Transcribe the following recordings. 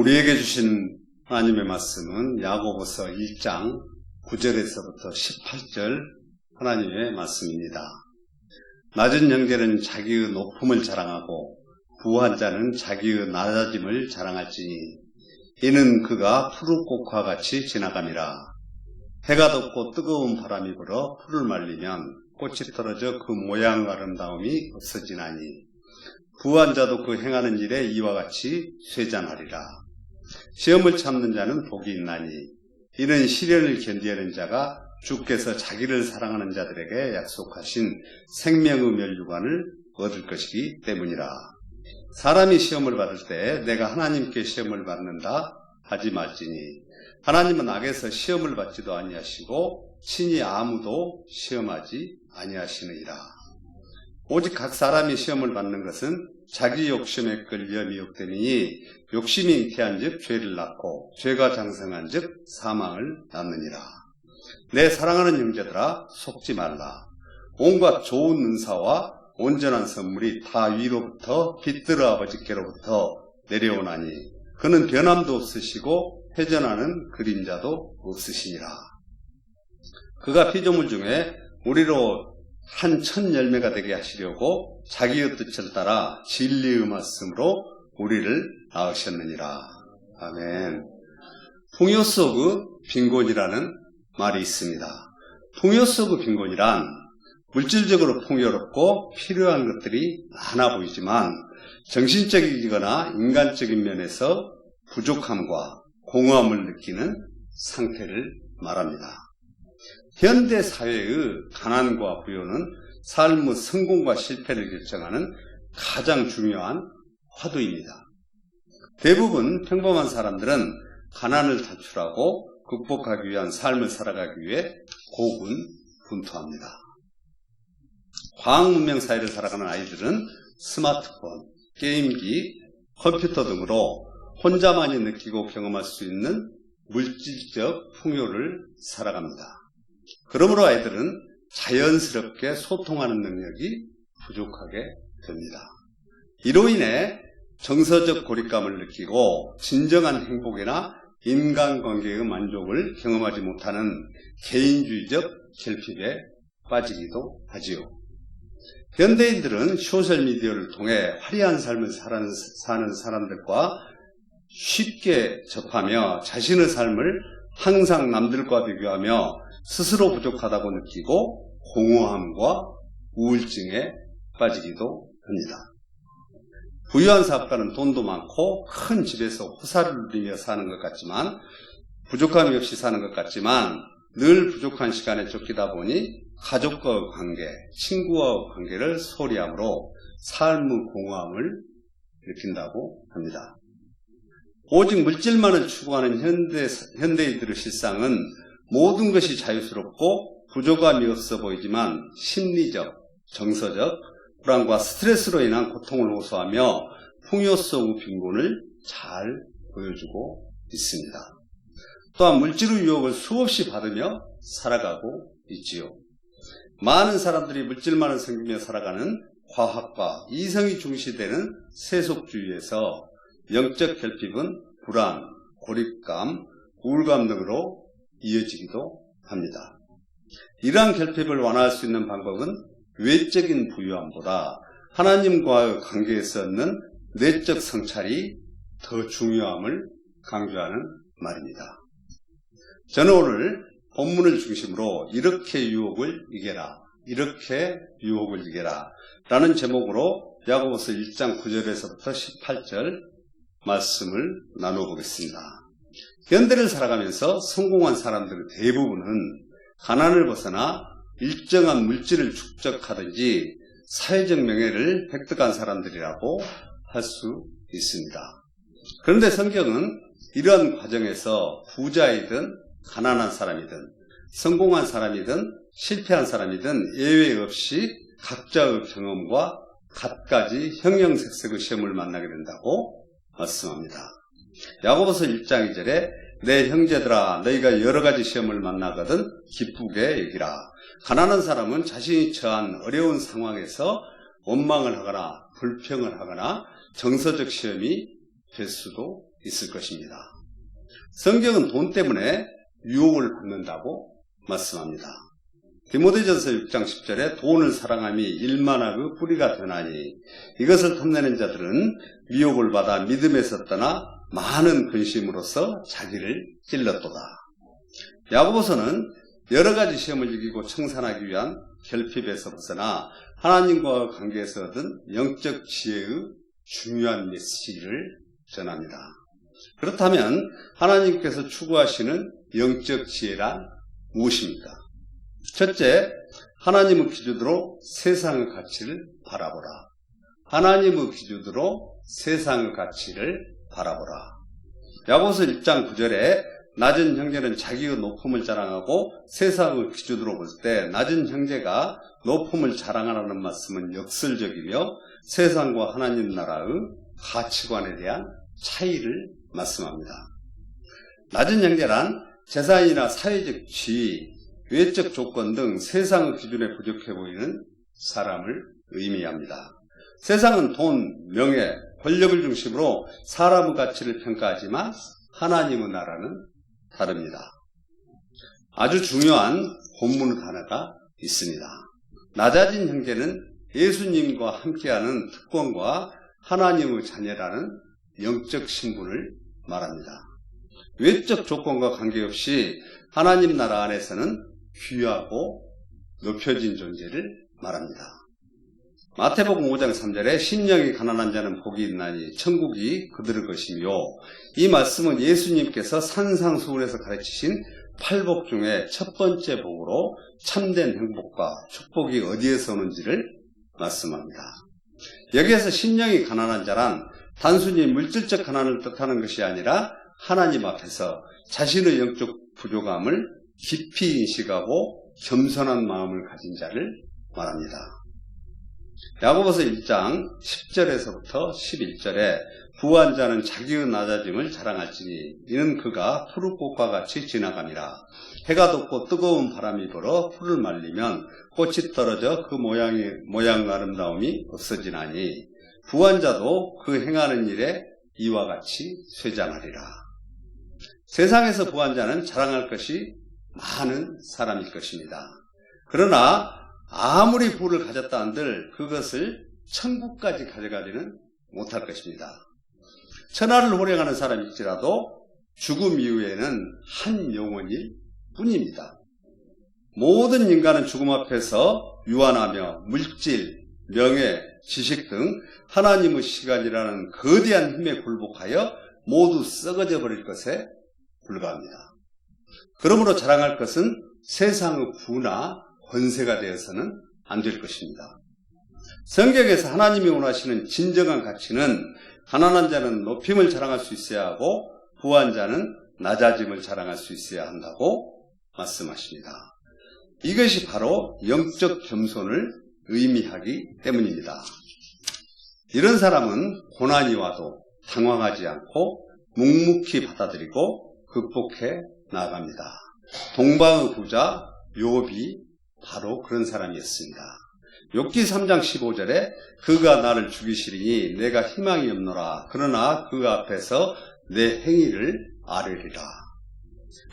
우리에게 주신 하나님의 말씀은 야고보서 1장 9절에서부터 18절 하나님의 말씀입니다. 낮은 형제는 자기의 높음을 자랑하고 부한 자는 자기의 낮아짐을 자랑할지니 이는 그가 푸른 꽃과 같이 지나감이라. 해가 덥고 뜨거운 바람이 불어 풀을 말리면 꽃이 떨어져 그 모양 아름다움이 없어지나니 부한 자도 그 행하는 일에 이와 같이 쇠잔하리라. 시험을 참는 자는 복이 있나니 이는 시련을 견디는 자가 주께서 자기를 사랑하는 자들에게 약속하신 생명의 면류관을 얻을 것이기 때문이라. 사람이 시험을 받을 때 내가 하나님께 시험을 받는다 하지 말지니 하나님은 악에서 시험을 받지도 아니하시고 친히 아무도 시험하지 아니하시느니라. 오직 각 사람이 시험을 받는 것은 자기 욕심에 끌려 미혹됨이니 욕심이 잉태한즉 죄를 낳고 죄가 장성한즉 사망을 낳느니라. 내 사랑하는 형제들아 속지 말라. 온갖 좋은 은사와 온전한 선물이 다 위로부터 빛들의 아버지께로부터 내려오나니 그는 변함도 없으시고 회전하는 그림자도 없으시니라. 그가 피조물 중에 우리로 한 첫 열매가 되게 하시려고 자기의 뜻을 따라 진리의 말씀으로 우리를 낳으셨느니라. 아멘. 풍요 속의 빈곤이라는 말이 있습니다. 풍요 속의 빈곤이란 물질적으로 풍요롭고 필요한 것들이 많아 보이지만 정신적이거나 인간적인 면에서 부족함과 공허함을 느끼는 상태를 말합니다. 현대 사회의 가난과 부요는 삶의 성공과 실패를 결정하는 가장 중요한 화두입니다. 대부분 평범한 사람들은 가난을 탈출하고 극복하기 위한 삶을 살아가기 위해 고군분투합니다. 과학문명 사회를 살아가는 아이들은 스마트폰, 게임기, 컴퓨터 등으로 혼자만이 느끼고 경험할 수 있는 물질적 풍요를 살아갑니다. 그러므로 아이들은 자연스럽게 소통하는 능력이 부족하게 됩니다. 이로 인해 정서적 고립감을 느끼고 진정한 행복이나 인간관계의 만족을 경험하지 못하는 개인주의적 결핍에 빠지기도 하지요. 현대인들은 소셜미디어를 통해 화려한 삶을 사는 사람들과 쉽게 접하며 자신의 삶을 항상 남들과 비교하며 스스로 부족하다고 느끼고 공허함과 우울증에 빠지기도 합니다. 부유한 사업가는 돈도 많고 큰 집에서 호사를 누리며 사는 것 같지만 부족함이 없이 사는 것 같지만 늘 부족한 시간에 쫓기다 보니 가족과의 관계, 친구와의 관계를 소홀히 함으로 삶의 공허함을 느낀다고 합니다. 오직 물질만을 추구하는 현대인들의 실상은 모든 것이 자유스럽고 부족함이 없어 보이지만 심리적, 정서적 불안과 스트레스로 인한 고통을 호소하며 풍요 속의 빈곤을 잘 보여주고 있습니다. 또한 물질의 유혹을 수없이 받으며 살아가고 있지요. 많은 사람들이 물질만을 섬기며 살아가는 과학과 이성이 중시되는 세속주의에서 영적 결핍은 불안, 고립감, 우울감 등으로 이어지기도 합니다. 이러한 결핍을 완화할 수 있는 방법은 외적인 부유함보다 하나님과의 관계에서 얻는 내적 성찰이 더 중요함을 강조하는 말입니다. 저는 오늘 본문을 중심으로 이렇게 유혹을 이겨라 라는 제목으로 야고보서 1장 9절에서부터 18절 말씀을 나눠보겠습니다. 현대를 살아가면서 성공한 사람들의 대부분은 가난을 벗어나 일정한 물질을 축적하든지 사회적 명예를 획득한 사람들이라고 할 수 있습니다. 그런데 성경은 이러한 과정에서 부자이든 가난한 사람이든 성공한 사람이든 실패한 사람이든 예외 없이 각자의 경험과 갖가지 형형색색의 시험을 만나게 된다고 말씀합니다. 야고보서 1장 2절에 내 형제들아 너희가 여러 가지 시험을 만나거든 기쁘게 여기라. 가난한 사람은 자신이 처한 어려운 상황에서 원망을 하거나 불평을 하거나 정서적 시험이 될 수도 있을 것입니다. 성경은 돈 때문에 유혹을 받는다고 말씀합니다. 디모데전서 6장 10절에 돈을 사랑함이 일만하고 뿌리가 되나니 이것을 탐내는 자들은 미혹을 받아 믿음에서 떠나 많은 근심으로써 자기를 찔렀도다. 야고보서는 여러 가지 시험을 이기고 청산하기 위한 결핍에서 벗어나 하나님과 관계에서 얻은 영적 지혜의 중요한 메시지를 전합니다. 그렇다면 하나님께서 추구하시는 영적 지혜란 무엇입니까? 첫째, 하나님의 기준으로 세상의 가치를 바라보라. 하나님의 기준으로 세상의 가치를 바라보라. 야고보서 1장 9절에 낮은 형제는 자기의 높음을 자랑하고 세상의 기준으로 볼 때 낮은 형제가 높음을 자랑하라는 말씀은 역설적이며 세상과 하나님 나라의 가치관에 대한 차이를 말씀합니다. 낮은 형제란 재산이나 사회적 지위, 외적 조건 등 세상의 기준에 부족해 보이는 사람을 의미합니다. 세상은 돈, 명예, 권력을 중심으로 사람의 가치를 평가하지만 하나님의 나라는 다릅니다. 아주 중요한 본문 하나가 있습니다. 낮아진 형제는 예수님과 함께하는 특권과 하나님의 자녀라는 영적 신분을 말합니다. 외적 조건과 관계없이 하나님 나라 안에서는 귀하고 높여진 존재를 말합니다. 마태복음 5장 3절에 심령이 가난한 자는 복이 있나니 천국이 그들의 것이며, 이 말씀은 예수님께서 산상수훈에서 가르치신 8복 중에 첫 번째 복으로 참된 행복과 축복이 어디에서 오는지를 말씀합니다. 여기에서 심령이 가난한 자란 단순히 물질적 가난을 뜻하는 것이 아니라 하나님 앞에서 자신의 영적 부족함을 깊이 인식하고 겸손한 마음을 가진 자를 말합니다. 야고보서 1장 10절에서부터 11절에 부한 자는 자기의 낮아짐을 자랑할지니 이는 그가 푸른 꽃과 같이 지나가니라. 해가 돋고 뜨거운 바람이 불어 풀을 말리면 꽃이 떨어져 그 모양 아름다움이 없어지나니 부한 자도 그 행하는 일에 이와 같이 쇠장하리라. 세상에서 부한 자는 자랑할 것이 많은 사람일 것입니다. 그러나 아무리 부를 가졌다 한들 그것을 천국까지 가져가지는 못할 것입니다. 천하를 호령하는 사람일지라도 죽음 이후에는 한 영혼일 뿐입니다. 모든 인간은 죽음 앞에서 유한하며 물질, 명예, 지식 등 하나님의 시간이라는 거대한 힘에 굴복하여 모두 썩어져 버릴 것에 불과합니다. 그러므로 자랑할 것은 세상의 부나 권세가 되어서는 안 될 것입니다. 성경에서 하나님이 원하시는 진정한 가치는 가난한 자는 높임을 자랑할 수 있어야 하고 부한 자는 낮아짐을 자랑할 수 있어야 한다고 말씀하십니다. 이것이 바로 영적 겸손을 의미하기 때문입니다. 이런 사람은 고난이 와도 당황하지 않고 묵묵히 받아들이고 극복해 나아갑니다. 동방의 부자 욥이 바로 그런 사람이었습니다. 욥기 3장 15절에 그가 나를 죽이시리니 내가 희망이 없노라. 그러나 그 앞에서 내 행위를 아뢰리라.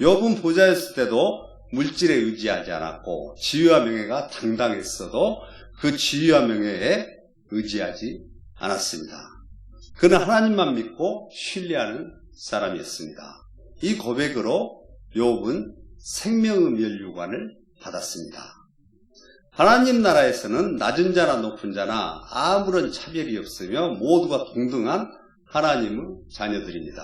욥은 부자였을 때도 물질에 의지하지 않았고 지위와 명예가 당당했어도 그 지위와 명예에 의지하지 않았습니다. 그는 하나님만 믿고 신뢰하는 사람이었습니다. 이 고백으로 욥은 생명의 면류관을 받았습니다. 하나님 나라에서는 낮은 자나 높은 자나 아무런 차별이 없으며 모두가 동등한 하나님의 자녀들입니다.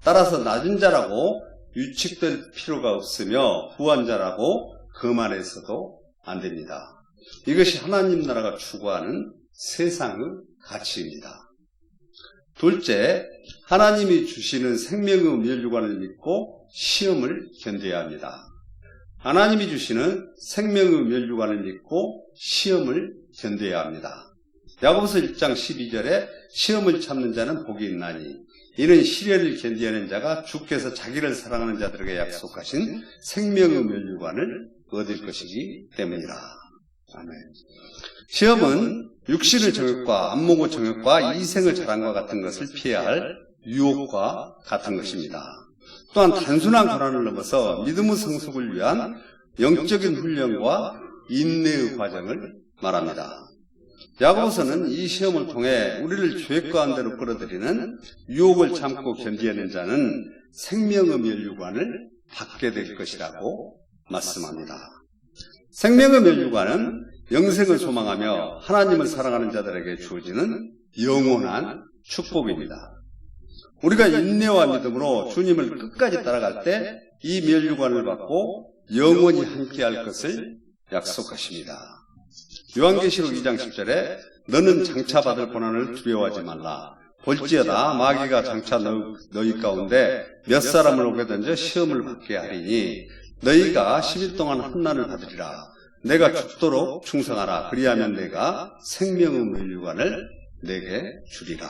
따라서 낮은 자라고 유축될 필요가 없으며 부한 자라고 거만해서도 안 됩니다. 이것이 하나님 나라가 추구하는 세상의 가치입니다. 둘째, 하나님이 주시는 생명의 면류관을 믿고 시험을 견뎌야 합니다. 하나님이 주시는 생명의 면류관을 믿고 시험을 견뎌야 합니다. 야고보서 1장 12절에 시험을 참는 자는 복이 있나니 이는 시련을 견디하는 자가 주께서 자기를 사랑하는 자들에게 약속하신 생명의 면류관을 얻을 것이기 때문이라. 아멘. 시험은 육신의 정욕과 안목의 정욕과 이생의 자랑과 같은 것을 피해야 할 유혹과 같은 것입니다. 또한 단순한 고난을 넘어서 믿음의 성숙을 위한 영적인 훈련과 인내의 과정을 말합니다. 야고보서는 이 시험을 통해 우리를 죄 가운데로 끌어들이는 유혹을 참고 견디는 자는 생명의 면류관을 받게 될 것이라고 말씀합니다. 생명의 면류관은 영생을 소망하며 하나님을 사랑하는 자들에게 주어지는 영원한 축복입니다. 우리가 인내와 믿음으로 주님을 끝까지 따라갈 때 이 면류관을 받고 영원히 함께할 것을 약속하십니다. 요한계시록 2장 10절에 너는 장차 받을 고난을 두려워하지 말라. 볼지어다 마귀가 장차 너희 가운데 몇 사람을 오게 던져 시험을 받게 하리니 너희가 10일 동안 환난을 받으리라. 내가 죽도록 충성하라. 그리하면 내가 생명의 면류관을 내게 주리라.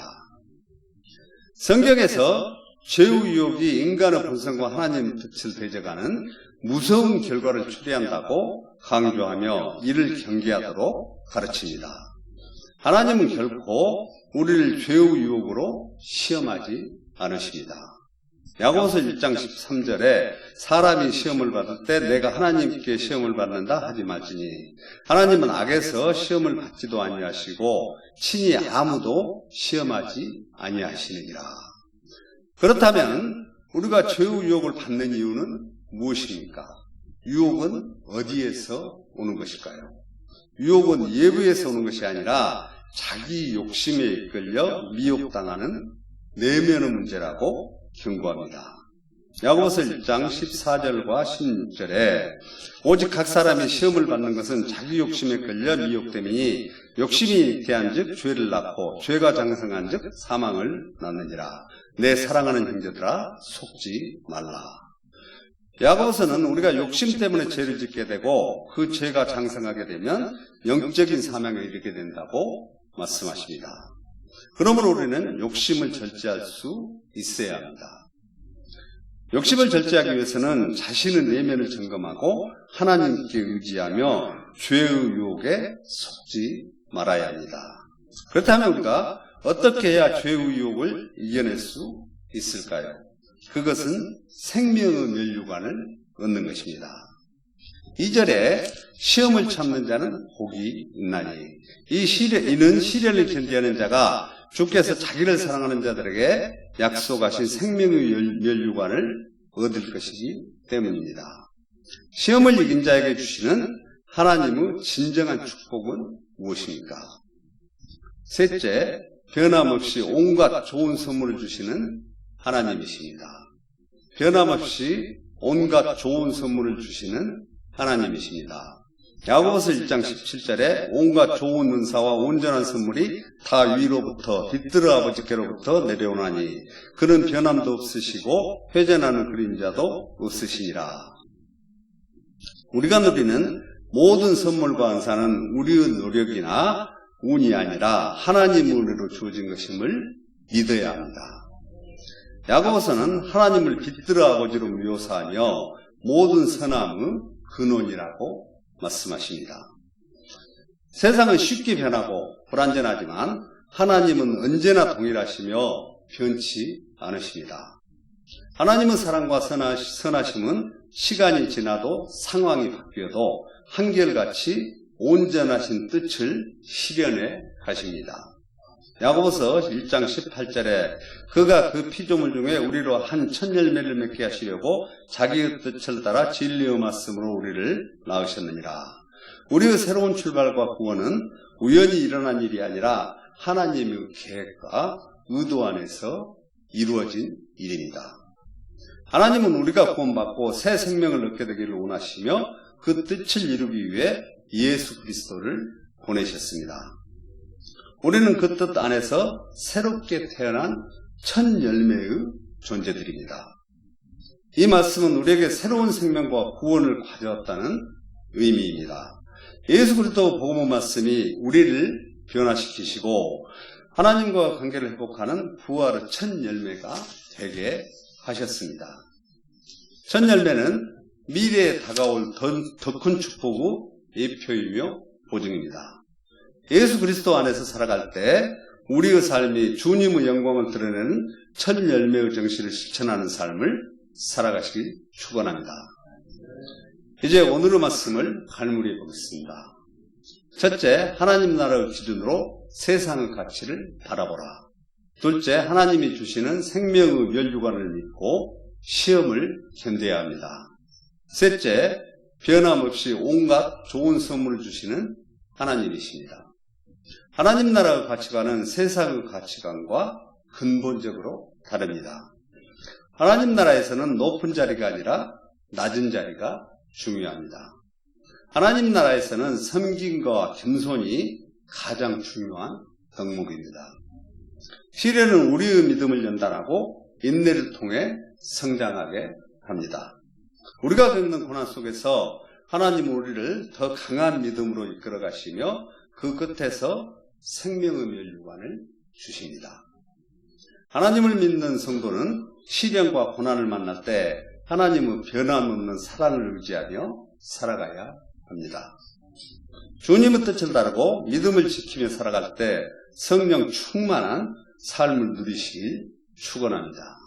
성경에서 죄의 유혹이 인간의 본성과 하나님 뜻을 대적하는 무서운 결과를 초래한다고 강조하며 이를 경계하도록 가르칩니다. 하나님은 결코 우리를 죄의 유혹으로 시험하지 않으십니다. 야고보서 1장 13절에 사람이 시험을 받을 때 내가 하나님께 시험을 받는다 하지 말지니 하나님은 악에서 시험을 받지도 아니하시고 친히 아무도 시험하지 아니하시느니라. 그렇다면 우리가 죄의 유혹을 받는 이유는 무엇입니까? 유혹은 어디에서 오는 것일까요? 유혹은 예부에서 오는 것이 아니라 자기 욕심에 이끌려 미혹당하는 내면의 문제라고 경고합니다. 야고보서 1장 14절과 16절에 오직 각 사람이 시험을 받는 것은 자기 욕심에 끌려 미혹됨이니 욕심이 대한즉 죄를 낳고 죄가 장성한즉 사망을 낳느니라. 내 사랑하는 형제들아 속지 말라. 야고보서는 우리가 욕심 때문에 죄를 짓게 되고 그 죄가 장성하게 되면 영적인 사망에 이르게 된다고 말씀하십니다. 그러므로 우리는 욕심을 절제할 수 있어야 합니다. 욕심을 절제하기 위해서는 자신의 내면을 점검하고 하나님께 의지하며 죄의 유혹에 속지 말아야 합니다. 그렇다면 우리가 어떻게 해야 죄의 유혹을 이겨낼 수 있을까요? 그것은 생명의 면류관을 얻는 것입니다. 2절에 시험을 참는 자는 복이 있나니 이는 시련을 견디하는 자가 주께서 자기를 사랑하는 자들에게 약속하신 생명의 면류관을 얻을 것이기 때문입니다. 시험을 이긴 자에게 주시는 하나님의 진정한 축복은 무엇입니까? 셋째, 변함없이 온갖 좋은 선물을 주시는 하나님이십니다. 변함없이 온갖 좋은 선물을 주시는 하나님이십니다. 야고보서 1장 17절에 온갖 좋은 은사와 온전한 선물이 다 위로부터 빛들의 아버지께로부터 내려오나니 그는 변함도 없으시고 회전하는 그림자도 없으시니라. 우리가 누리는 모든 선물과 은사는 우리의 노력이나 운이 아니라 하나님의 은혜로 주어진 것임을 믿어야 합니다. 야고보서는 하나님을 빛들의 아버지로 묘사하며 모든 선함의 근원이라고 말씀하십니다. 세상은 쉽게 변하고 불완전하지만 하나님은 언제나 동일하시며 변치 않으십니다. 하나님의 사랑과 선하심은 시간이 지나도 상황이 바뀌어도 한결같이 온전하신 뜻을 실현해 가십니다. 야고보서 1장 18절에 그가 그 피조물 중에 우리로 한 첫 열매를 맺게 하시려고 자기의 뜻을 따라 진리의 말씀으로 우리를 낳으셨느니라. 우리의 새로운 출발과 구원은 우연히 일어난 일이 아니라 하나님의 계획과 의도 안에서 이루어진 일입니다. 하나님은 우리가 구원받고 새 생명을 얻게 되기를 원하시며 그 뜻을 이루기 위해 예수 그리스도를 보내셨습니다. 우리는 그 뜻 안에서 새롭게 태어난 첫 열매의 존재들입니다. 이 말씀은 우리에게 새로운 생명과 구원을 가져왔다는 의미입니다. 예수 그리스도 복음의 말씀이 우리를 변화시키시고 하나님과 관계를 회복하는 부활의 첫 열매가 되게 하셨습니다. 첫 열매는 미래에 다가올 더 큰 축복의 예표이며 보증입니다. 예수 그리스도 안에서 살아갈 때 우리의 삶이 주님의 영광을 드러내는 첫 열매의 정신을 실천하는 삶을 살아가시길 축원합니다. 이제 오늘의 말씀을 갈무리해 보겠습니다. 첫째, 하나님 나라의 기준으로 세상의 가치를 바라보라. 둘째, 하나님이 주시는 생명의 면류관을 믿고 시험을 견뎌야 합니다. 셋째, 변함없이 온갖 좋은 선물을 주시는 하나님이십니다. 하나님 나라의 가치관은 세상의 가치관과 근본적으로 다릅니다. 하나님 나라에서는 높은 자리가 아니라 낮은 자리가 중요합니다. 하나님 나라에서는 섬김과 겸손이 가장 중요한 덕목입니다. 시련은 우리의 믿음을 연단하고 인내를 통해 성장하게 합니다. 우리가 겪는 고난 속에서 하나님은 우리를 더 강한 믿음으로 이끌어 가시며 그 끝에서 생명의 면류관을 주십니다. 하나님을 믿는 성도는 시련과 고난을 만날 때 하나님의 변함없는 사랑을 의지하며 살아가야 합니다. 주님의 뜻을 따르고 믿음을 지키며 살아갈 때 성령 충만한 삶을 누리시길 축원합니다.